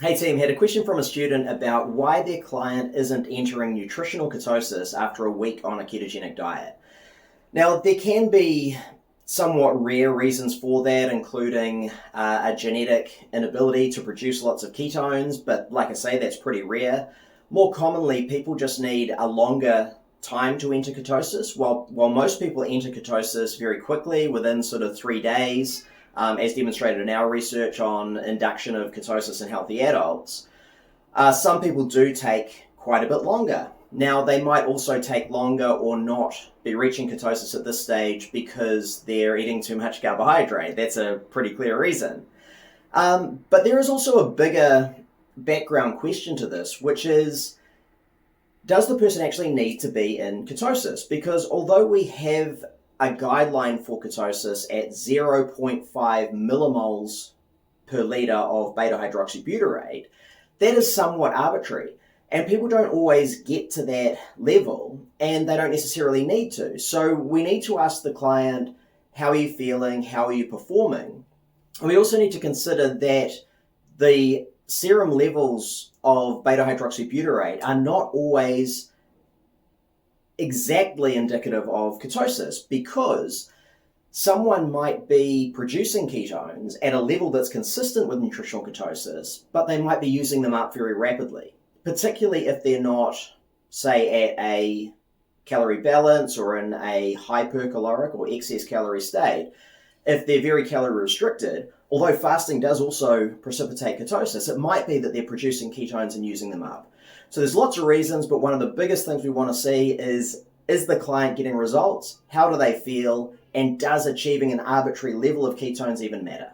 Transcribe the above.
Hey team, had a question from a student about why their client isn't entering nutritional ketosis after a week on a ketogenic diet. Now, there can be somewhat rare reasons for that, including a genetic inability to produce lots of ketones, but like I say, that's pretty rare. More commonly, people just need a longer time to enter ketosis. While most people enter ketosis very quickly, within sort of 3 days, as demonstrated in our research on induction of ketosis in healthy adults, some people do take quite a bit longer. Now, they might also take longer or not be reaching ketosis at this stage because they're eating too much carbohydrate. That's a pretty clear reason. But there is also a bigger background question to this, which is, does the person actually need to be in ketosis? Because although we have a guideline for ketosis at 0.5 millimoles per litre of beta-hydroxybutyrate, that is somewhat arbitrary. And people don't always get to that level, and they don't necessarily need to. So we need to ask the client, how are you feeling? How are you performing? And we also need to consider that the serum levels of beta-hydroxybutyrate are not always exactly indicative of ketosis, because someone might be producing ketones at a level that's consistent with nutritional ketosis, but they might be using them up very rapidly, particularly if they're not, say, at a calorie balance or in a hypercaloric or excess calorie state. If they're very calorie restricted, although fasting does also precipitate ketosis, it might be that they're producing ketones and using them up. So there's lots of reasons, but one of the biggest things we want to see is the client getting results? How do they feel? And does achieving an arbitrary level of ketones even matter?